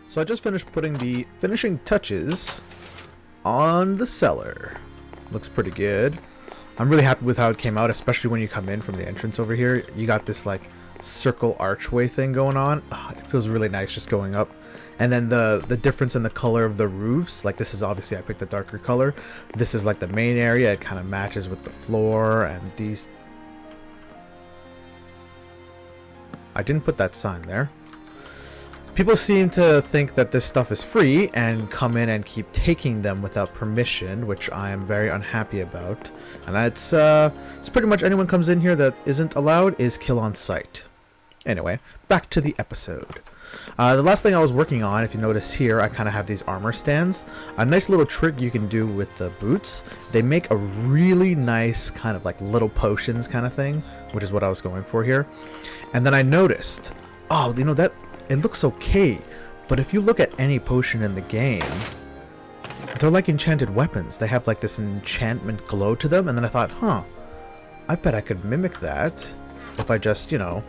So I just finished putting the finishing touches on the cellar. Looks pretty good. I'm really happy with how it came out, especially when you come in from the entrance over here. You got this like circle archway thing going on. Oh, it feels really nice just going up. And then the difference in the color of the roofs, like this is obviously I picked a darker color. This is like the main area. It kind of matches with the floor and these. I didn't put that sign there. People seem to think that this stuff is free and come in and keep taking them without permission, which I am very unhappy about. And that's it's pretty much anyone comes in here that isn't allowed is kill on sight. Anyway, back to the episode. The last thing I was working on, if you notice here, I kind of have these armor stands. A nice little trick you can do with the boots. They make a really nice kind of like little potions kind of thing, which is what I was going for here. And then I noticed, oh, you know, that it looks okay, but if you look at any potion in the game, they're like enchanted weapons. They have like this enchantment glow to them, and then I thought, huh, I bet I could mimic that if I just, you know,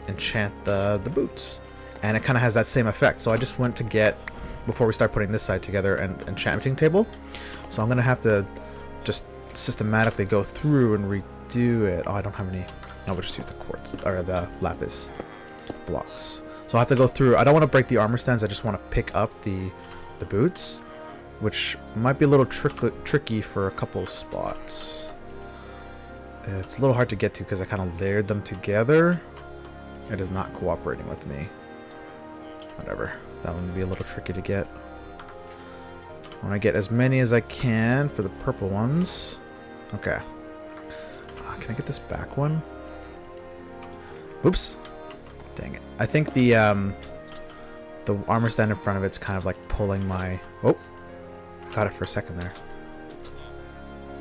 enchant the boots. And it kind of has that same effect. So I just went to get, before we start putting this side together, an enchanting table. So I'm going to have to just systematically go through and redo it. Oh, I don't have any. No, we'll just use the quartz, or the lapis blocks. So I have to go through. I don't want to break the armor stands. I just want to pick up the boots, which might be a little tricky for a couple of spots. It's a little hard to get to because I kind of layered them together. It is not cooperating with me. Whatever. That one would be a little tricky to get. I want to get as many as I can for the purple ones. Okay. Can I get this back one? Oops. Dang it. I think the armor stand in front of it's kind of like pulling my... Oh! I got it for a second there.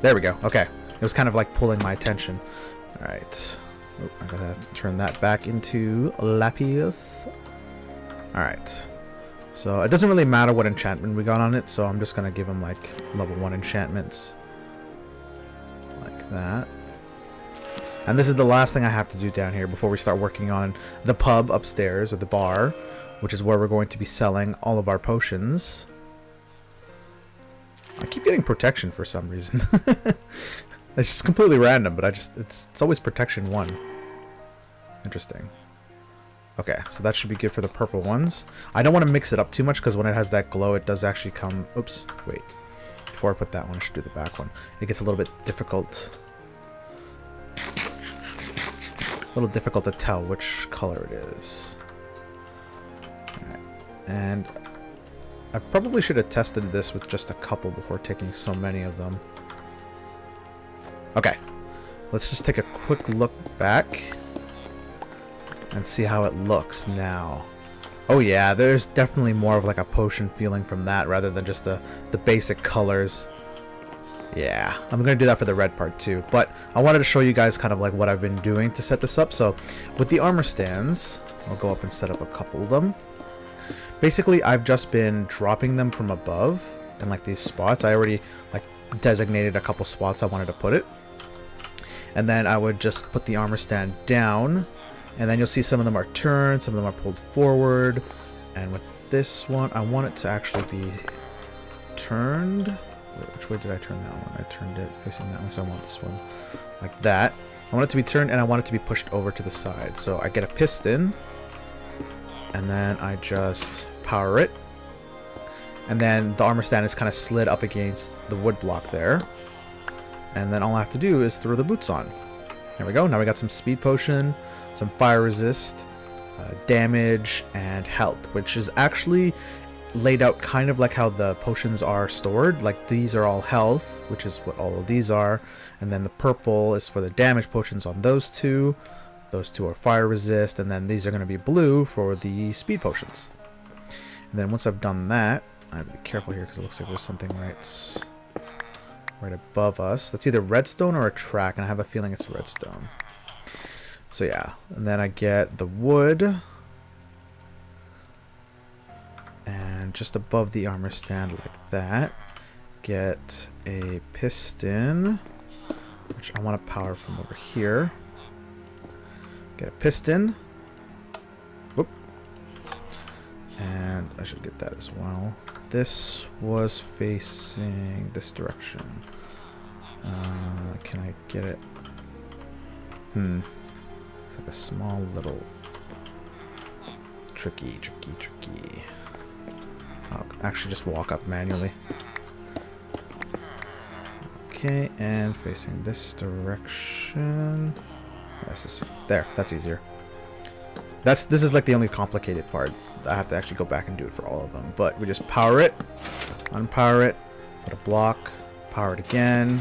There we go. Okay. It was kind of like pulling my attention. Alright. Oh, I gotta turn that back into lapis. Alright. So it doesn't really matter what enchantment we got on it, so I'm just gonna give him like level 1 enchantments. Like that. And this is the last thing I have to do down here before we start working on the pub upstairs, or the bar, which is where we're going to be selling all of our potions. I keep getting protection for some reason. It's just completely random, but it's always protection 1. Interesting. Okay, so that should be good for the purple ones. I don't want to mix it up too much because when it has that glow, it does actually come... Oops, wait. Before I put that one, I should do the back one. It gets a little bit difficult. A little difficult to tell which color it is. Alright, and I probably should have tested this with just a couple before taking so many of them. Okay, let's just take a quick look back and see how it looks now. Oh yeah, there's definitely more of like a potion feeling from that rather than just the basic colors. Yeah, I'm going to do that for the red part too. But I wanted to show you guys kind of like what I've been doing to set this up. So with the armor stands, I'll go up and set up a couple of them. Basically, I've just been dropping them from above in like these spots. I already like designated a couple spots I wanted to put it. And then I would just put the armor stand down. And then you'll see some of them are turned, some of them are pulled forward. And with this one, I want it to actually be turned. Wait, which way did I turn that one? I turned it facing that way, so I want this one like that. I want it to be turned, and I want it to be pushed over to the side. So I get a piston, and then I just power it. And then the armor stand is kind of slid up against the wood block there. And then all I have to do is throw the boots on. There we go. Now we got some speed potion, some fire resist, damage, and health, which is actually laid out kind of like how the potions are stored. Like these are all health, which is what all of these are, and then the purple is for the damage potions on those two. Those two are fire resist, and then these are going to be blue for the speed potions. And then once I've done that, I have to be careful here because it looks like there's something right above us. That's either redstone or a track, and I have a feeling it's redstone. So yeah, and then I get the wood, and just above the armor stand like that, get a piston, which I want to power from over here. Get a piston. Whoop. And I should get that as well. This was facing this direction. Can I get it? It's like a small little... Tricky. I'll actually just walk up manually. Okay, and facing this direction. There, that's easier. This is like the only complicated part. I have to actually go back and do it for all of them. But we just power it, unpower it, put a block, power it again,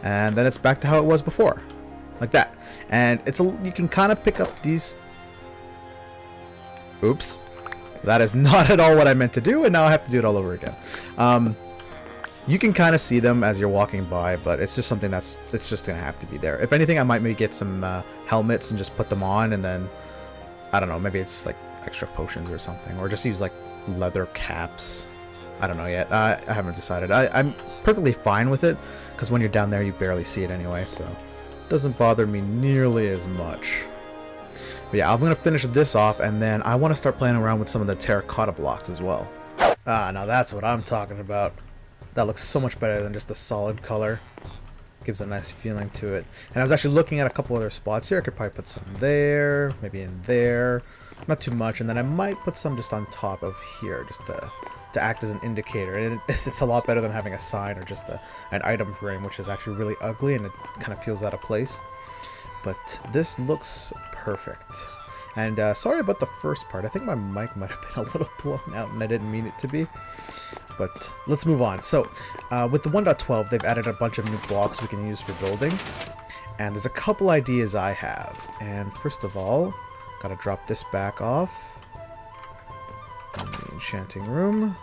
and then it's back to how it was before, like that. And you can kind of pick up these. Oops, that is not at all what I meant to do, and now I have to do it all over again. You can kind of see them as you're walking by, but it's just something it's just gonna have to be there. If anything, I might maybe get some helmets and just put them on, and then I don't know, maybe it's like extra potions or something, or just use like leather caps. I don't know yet. I haven't decided. I'm perfectly fine with it, because when you're down there, you barely see it anyway, so it doesn't bother me nearly as much. But yeah, I'm gonna finish this off, and then I want to start playing around with some of the terracotta blocks as well. Now that's what I'm talking about. That looks so much better than just a solid color. Gives a nice feeling to it. And I was actually looking at a couple other spots here. I could probably put some there, maybe in there. Not too much. And then I might put some just on top of here, just to act as an indicator. And it's a lot better than having a sign or just an item frame, which is actually really ugly and it kind of feels out of place. But this looks perfect. And sorry about the first part. I think my mic might have been a little blown out and I didn't mean it to be. But let's move on. So with the 1.12, they've added a bunch of new blocks we can use for building. And there's a couple ideas I have. And first of all, gotta drop this back off in the enchanting room.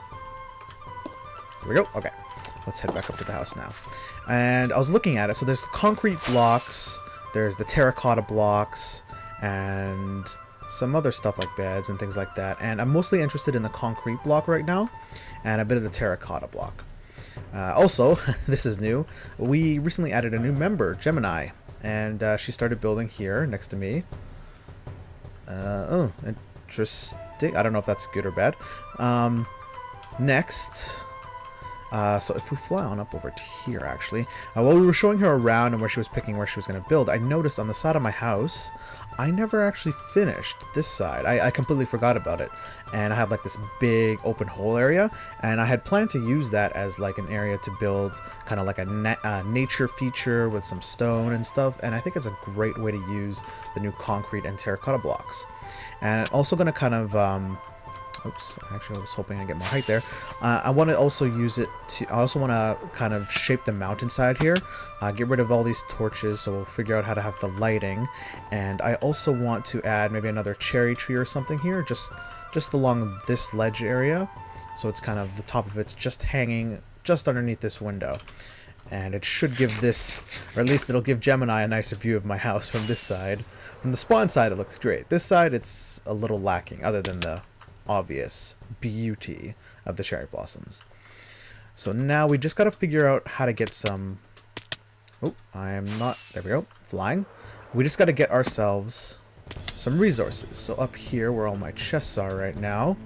Here we go. Okay, let's head back up to the house now. And I was looking at it. So there's the concrete blocks, there's the terracotta blocks, and some other stuff like beds and things like that. And I'm mostly interested in the concrete block right now, and a bit of the terracotta block. Also, this is new. We recently added a new member, Gemini, and she started building here next to me. Oh, interesting. I don't know if that's good or bad. Next, so if we fly on up over to here, actually, while we were showing her around and where she was picking where she was going to build, I noticed on the side of my house, I never actually finished this side. I completely forgot about it. And I have like this big open hole area, and I had planned to use that as like an area to build kind of like a nature feature with some stone and stuff. And I think it's a great way to use the new concrete and terracotta blocks. And also going to kind of oops, actually I was hoping I'd get more height there. I want to also use it to, I also want to kind of shape the mountainside here, get rid of all these torches, so we'll figure out how to have the lighting. And I also want to add maybe another cherry tree or something here, just along this ledge area, so it's kind of the top of it's just hanging just underneath this window. And it should give this, or at least it'll give Gemini a nicer view of my house from this side. From the spawn side it looks great. This side it's a little lacking, other than the obvious beauty of the cherry blossoms. So now we just got to figure out how to get some... Oh, I am not... There we go. Flying. We just got to get ourselves some resources. So up here where all my chests are right now,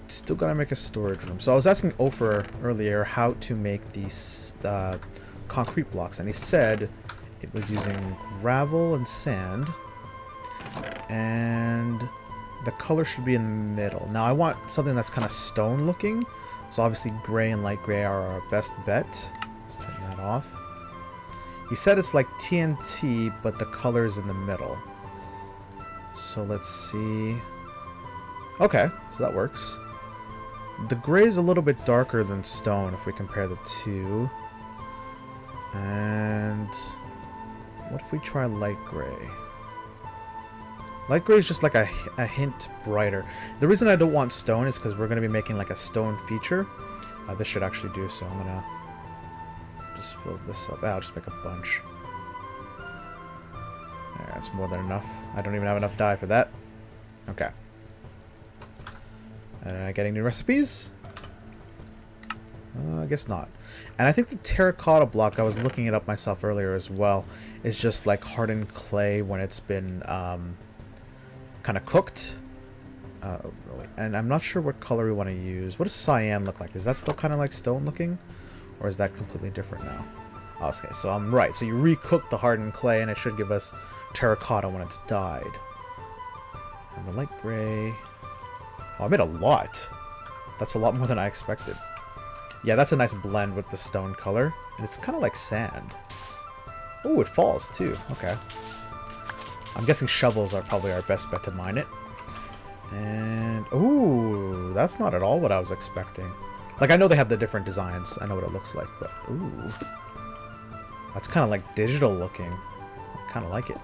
still got to make a storage room. So I was asking Ofer earlier how to make these concrete blocks, and he said it was using gravel and sand, and the color should be in the middle. Now I want something that's kind of stone looking, so obviously gray and light gray are our best bet. Let's turn that off. He said it's like TNT, but the color is in the middle. So let's see. Okay, so that works. The gray is a little bit darker than stone if we compare the two. And what if we try light gray? Light gray is just like a hint brighter. The reason I don't want stone is because we're going to be making like a stone feature. This should actually do so. I'm going to just fill this up. I'll just make a bunch. There, that's more than enough. I don't even have enough dye for that. Okay. Getting new recipes? I guess not. And I think the terracotta block, I was looking it up myself earlier as well, is just like hardened clay when it's been kind of cooked. Really. And I'm not sure what color we want to use. What does cyan look like? Is that still kind of like stone looking? Or is that completely different now? Oh, okay, so I'm right. So you recook the hardened clay and it should give us terracotta when it's dyed. And the light gray... Oh, I made a lot. That's a lot more than I expected. Yeah, that's a nice blend with the stone color. And it's kind of like sand. Oh, it falls too. Okay. I'm guessing shovels are probably our best bet to mine it. And... ooh, that's not at all what I was expecting. Like, I know they have the different designs. I know what it looks like, but... ooh. That's kind of like digital looking. I kind of like it.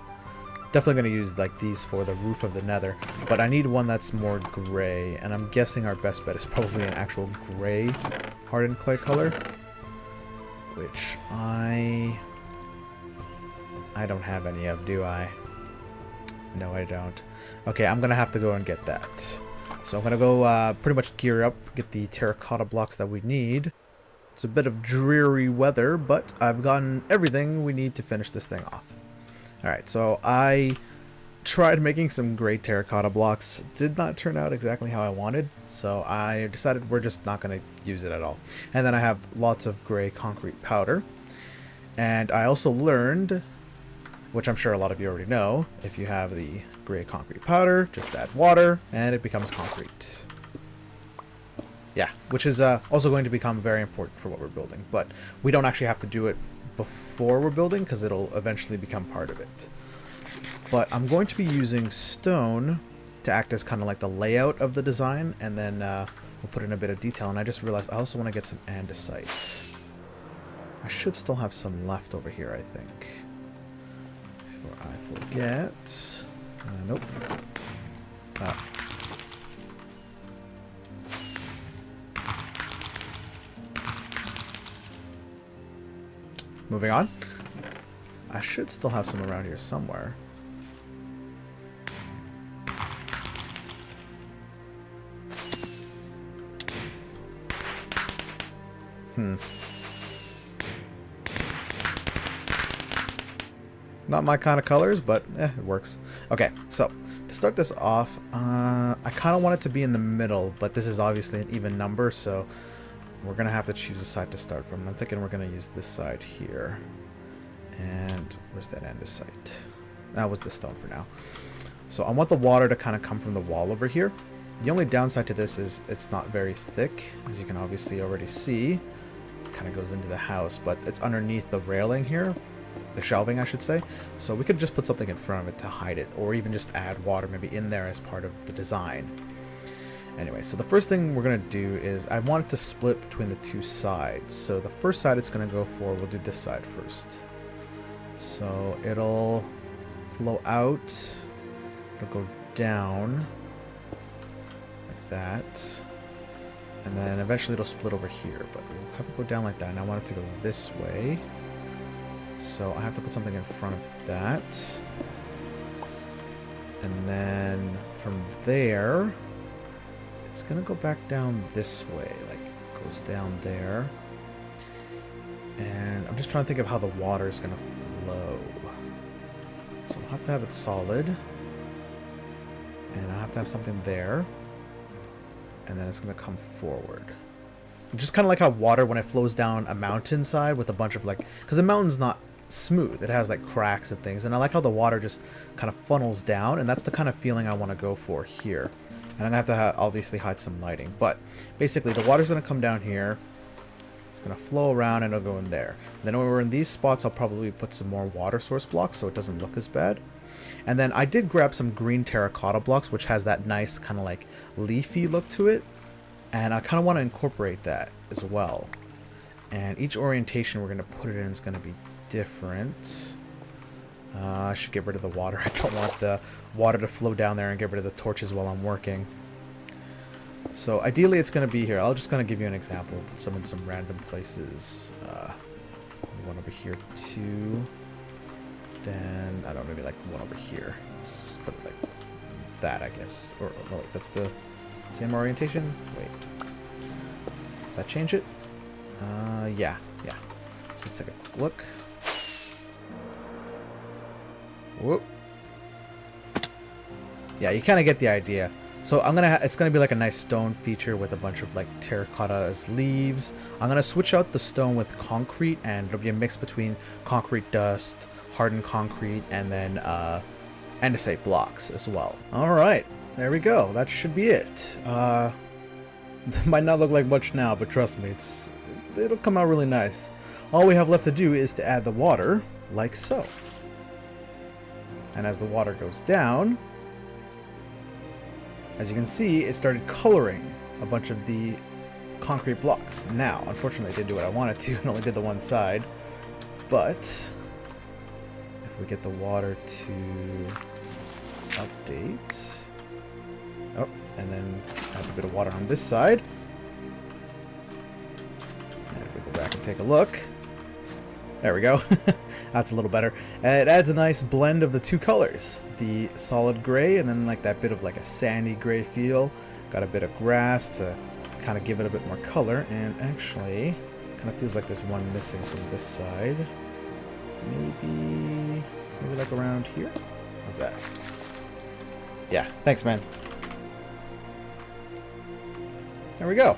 Definitely going to use like these for the roof of the nether. But I need one that's more gray. And I'm guessing our best bet is probably an actual gray hardened clay color. Which I don't have any of, do I? No, I don't. Okay, I'm going to have to go and get that. So I'm going to go pretty much gear up, get the terracotta blocks that we need. It's a bit of dreary weather, but I've gotten everything we need to finish this thing off. Alright, so I tried making some gray terracotta blocks. Did not turn out exactly how I wanted, so I decided we're just not going to use it at all. And then I have lots of gray concrete powder. And I also learned, which I'm sure a lot of you already know, if you have the gray concrete powder, just add water, and it becomes concrete. Yeah, which is also going to become very important for what we're building. But we don't actually have to do it before we're building, because it'll eventually become part of it. But I'm going to be using stone to act as kind of like the layout of the design, and then we'll put in a bit of detail. And I just realized I also want to get some andesite. I should still have some left over here, I think. Before I forget. Nope. Moving on. I should still have some around here somewhere. Not my kind of colors, but it works. Okay, so to start this off, I kind of want it to be in the middle, but this is obviously an even number, so we're going to have to choose a side to start from. I'm thinking we're going to use this side here. And where's that andesite? That was the stone for now. So I want the water to kind of come from the wall over here. The only downside to this is it's not very thick, as you can obviously already see. It kind of goes into the house, but it's underneath the railing here. The shelving, I should say. So we could just put something in front of it to hide it, or even just add water maybe in there as part of the design. Anyway, so the first thing we're going to do is I want it to split between the two sides. So the first side it's going to go for, we'll do this side first. So it'll flow out, it'll go down like that, and then eventually it'll split over here, but we'll have it go down like that, and I want it to go this way. So I have to put something in front of that. And then from there, it's going to go back down this way, like goes down there. And I'm just trying to think of how the water is going to flow. So I'll have to have it solid. And I have to have something there. And then it's going to come forward. Just kind of like how water, when it flows down a mountainside with a bunch of like... because the mountain's not smooth. It has like cracks and things. And I like how the water just kind of funnels down. And that's the kind of feeling I want to go for here. And I'm going to have to obviously hide some lighting. But basically, the water's going to come down here. It's going to flow around and it'll go in there. Then when we're in these spots, I'll probably put some more water source blocks so it doesn't look as bad. And then I did grab some green terracotta blocks, which has that nice kind of like leafy look to it. And I kind of want to incorporate that as well. And each orientation we're going to put it in is going to be different. I should get rid of the water. I don't want the water to flow down there and get rid of the torches while I'm working. So ideally it's going to be here. I'll just kind of give you an example. Put some in some random places. One over here too. Then, I don't know, maybe like one over here. Let's just put it like that, I guess. Or, oh wait, that's the same orientation? Wait. Does that change it? Yeah. So let's take a quick look. Whoop. Yeah, you kind of get the idea. So it's gonna be like a nice stone feature with a bunch of like terracotta as leaves. I'm gonna switch out the stone with concrete, and it'll be a mix between concrete dust, hardened concrete, and then andesite blocks as well. All right, there we go. That should be it. It might not look like much now, but trust me, it'll come out really nice. All we have left to do is to add the water, like so. And as the water goes down, as you can see, it started coloring a bunch of the concrete blocks. Now, unfortunately, I didn't do what I wanted to and only did the one side. But if we get the water to update, oh, and then add a bit of water on this side. And if we go back and take a look, there we go. That's a little better. It adds a nice blend of the two colors, the solid gray and then like that bit of like a sandy gray feel. Got a bit of grass to kind of give it a bit more color, and actually kind of feels like there's one missing from this side. Maybe like around here? How's that? Yeah, thanks, man. There we go.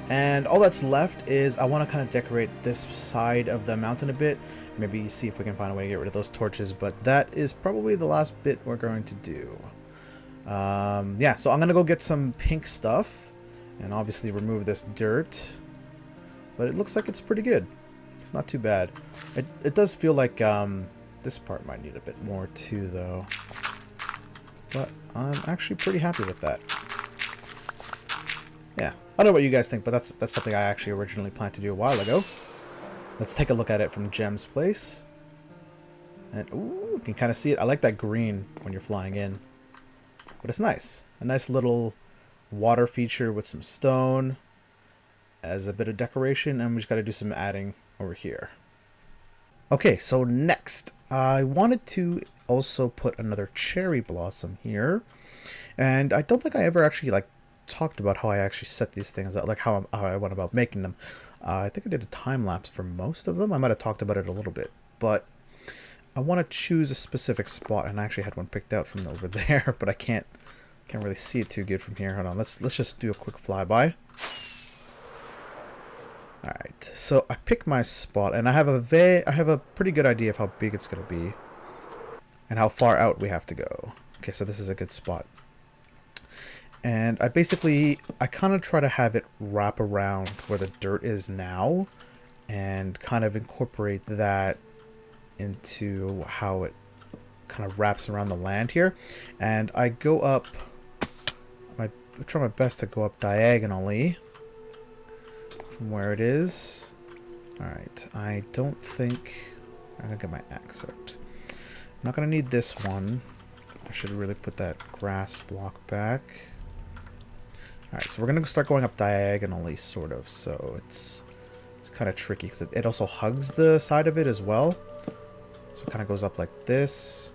And all that's left is I want to kind of decorate this side of the mountain a bit. Maybe see if we can find a way to get rid of those torches, but that is probably the last bit we're going to do. Yeah, so I'm going to go get some pink stuff and obviously remove this dirt. But it looks like it's pretty good. It's not too bad. It does feel like this part might need a bit more too, though. But I'm actually pretty happy with that. Yeah, I don't know what you guys think, but that's something I actually originally planned to do a while ago. Let's take a look at it from Gem's place. And ooh, you can kind of see it. I like that green when you're flying in. But it's nice. A nice little water feature with some stone as a bit of decoration, and we just got to do some adding over here. Okay, so next, I wanted to also put another cherry blossom here. And I don't think I ever actually talked about how I actually set these things out, like how I went about making them. I think I did a time lapse for most of them. I might have talked about it a little bit, but I want to choose a specific spot, and I actually had one picked out from over there, but I can't really see it too good from here. Hold on, let's just do a quick flyby. All right, so I picked my spot, and I have a pretty good idea of how big it's gonna be and how far out we have to go. Okay, so this is a good spot. And I kind of try to have it wrap around where the dirt is now and kind of incorporate that into how it kind of wraps around the land here. And I go up, I try my best to go up diagonally from where it is. Alright, I don't think I'm going to get my axe out. I'm not going to need this one. I should really put that grass block back. Alright, so we're going to start going up diagonally, sort of, so it's kind of tricky, because it also hugs the side of it as well. So it kind of goes up like this,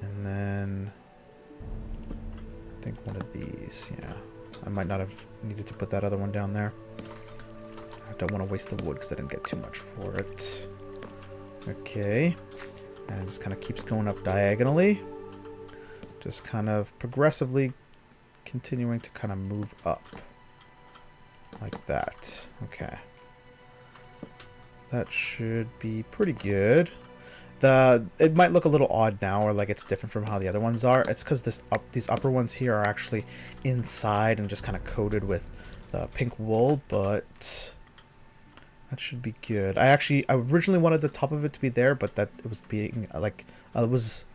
and then I think one of these, yeah. I might not have needed to put that other one down there. I don't want to waste the wood, because I didn't get too much for it. Okay, and it just kind of keeps going up diagonally. Just kind of progressively continuing to kind of move up like that. Okay, that should be pretty good. It might look a little odd now, or like it's different from how the other ones are. It's because these upper ones here are actually inside and just kind of coated with the pink wool, but that should be good. I originally wanted the top of it to be there, but that it was being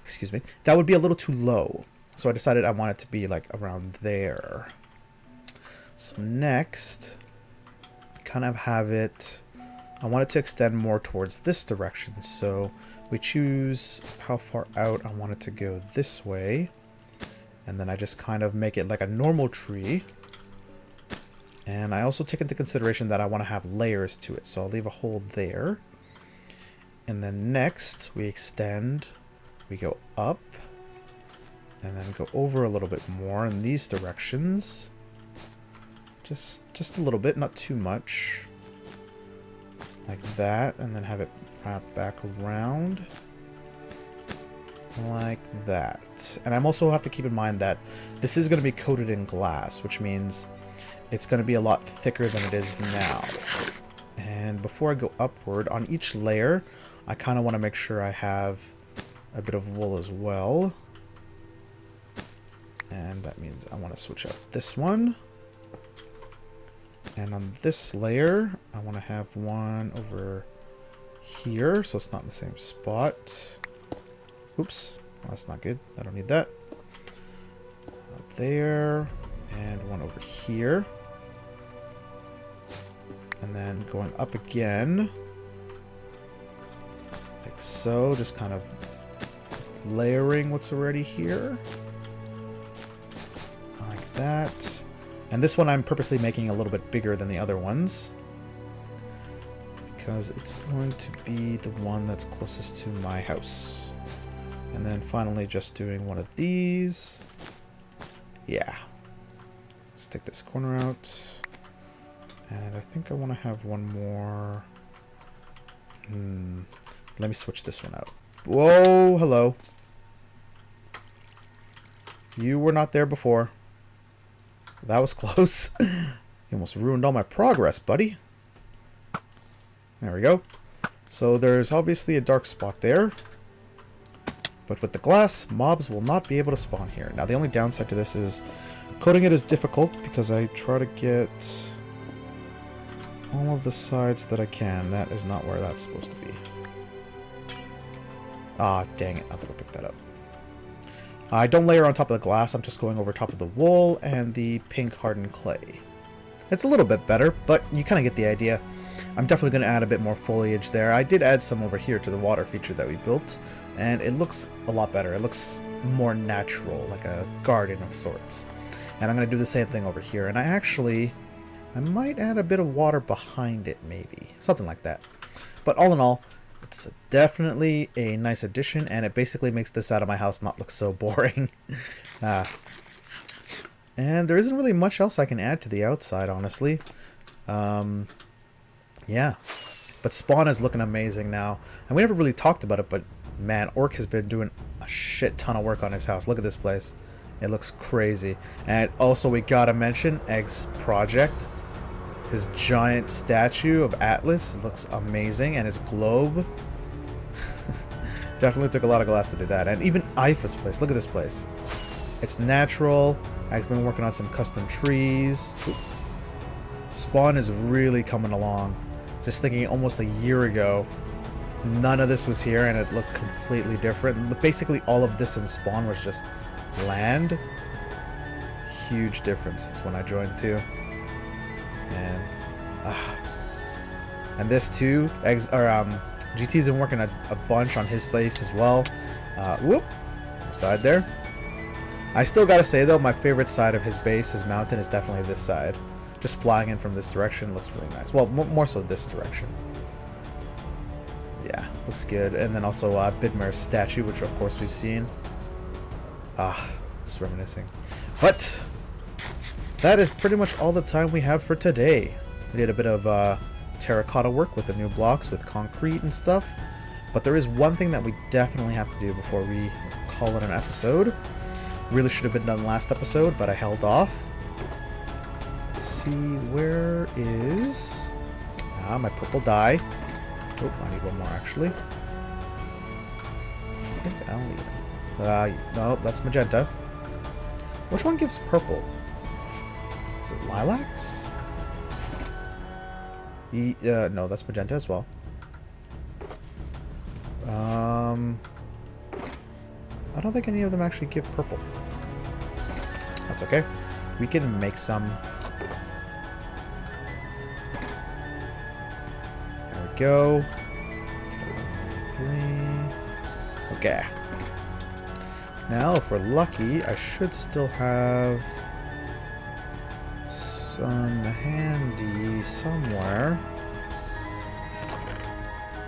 excuse me, that would be a little too low. So I decided I want it to be like around there. So next, kind of have it, I want it to extend more towards this direction. So we choose how far out I want it to go this way. And then I just kind of make it like a normal tree. And I also take into consideration that I want to have layers to it. So I'll leave a hole there. And then next we extend, we go up. And then go over a little bit more in these directions. Just a little bit, not too much. Like that, and then have it wrap back around. like that. And I'm also have to keep in mind that this is going to be coated in glass, which means it's going to be a lot thicker than it is now. And before I go upward, on each layer, I kind of want to make sure I have a bit of wool as well. And that means I want to switch out this one. And on this layer, I want to have one over here, so it's not in the same spot. Oops, well, that's not good. I don't need that. There, and one over here. And then going up again, like so, just kind of layering what's already here. Like that. And this one I'm purposely making a little bit bigger than the other ones, because it's going to be the one that's closest to my house. And then finally just doing one of these. Yeah. Let's take this corner out. And I think I want to have one more. Let me switch this one out. Whoa, hello. You were not there before. That was close. You almost ruined all my progress, buddy. There we go. So there's obviously a dark spot there. But with the glass, mobs will not be able to spawn here. Now, the only downside to this is coating it is difficult because I try to get all of the sides that I can. That is not where that's supposed to be. Ah, dang it. I thought I picked that up. I don't layer on top of the glass. I'm just going over top of the wool and the pink hardened clay. It's a little bit better, but you kind of get the idea. I'm definitely going to add a bit more foliage there. I did add some over here to the water feature that we built, and it looks a lot better. It looks more natural, like a garden of sorts. And I'm going to do the same thing over here. And I might add a bit of water behind it, maybe. Something like that. But all in all, it's definitely a nice addition, and it basically makes this side of my house not look so boring. And there isn't really much else I can add to the outside, honestly. Yeah. But spawn is looking amazing now. And we never really talked about it, but man, Orc has been doing a shit ton of work on his house. Look at this place. It looks crazy. And also, we gotta mention Egg's project. His giant statue of Atlas looks amazing, and his globe. Definitely took a lot of glass to do that. And even Ifa's place. Look at this place. It's natural. I've been working on some custom trees. Ooh. Spawn is really coming along. Just thinking almost a year ago, none of this was here, and it looked completely different. Basically, all of this in Spawn was just land. Huge difference since when I joined too. And this too, GT's been working a bunch on his base as well. Whoop, almost died there. I still gotta say though, my favorite side of his base, his mountain, is definitely this side. Just flying in from this direction looks really nice. Well, more so this direction. Yeah, looks good. And then also Bidmer's statue, which of course we've seen. Just reminiscing. But that is pretty much all the time we have for today. We did a bit of terracotta work with the new blocks with concrete and stuff. But there is one thing that we definitely have to do before we call it an episode. Really should have been done last episode, but I held off. Let's see, where is my purple dye? Oh, I need one more actually. I think I'll need it. No, that's magenta. Which one gives purple? Is it lilacs? No, that's magenta as well. I don't think any of them actually give purple. That's okay. We can make some. There we go. 2, 3. Okay. Now, if we're lucky, I should still have some handy somewhere.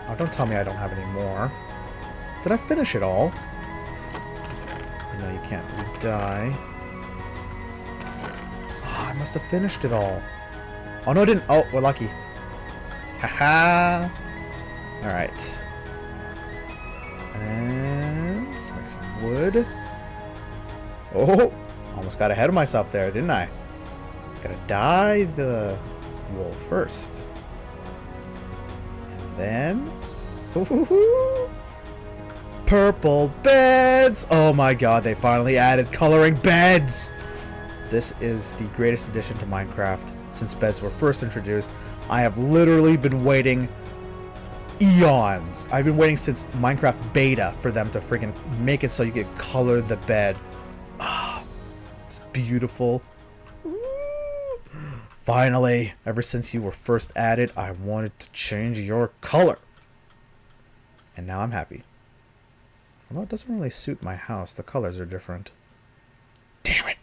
Oh, don't tell me I don't have any more. Did I finish it all? No, you can't. You die. Oh, I must have finished it all. Oh, no, I didn't. Oh, we're lucky. Haha. Alright. And let's make some wood. Oh, almost got ahead of myself there, didn't I? Gotta dye the wool first. And then... Ooh, purple beds! Oh my god, they finally added coloring beds! This is the greatest addition to Minecraft since beds were first introduced. I have literally been waiting eons. I've been waiting since Minecraft beta for them to freaking make it so you could color the bed. Ah, it's beautiful. Finally, ever since you were first added, I wanted to change your color. And now I'm happy. Although it doesn't really suit my house. The colors are different. Damn it.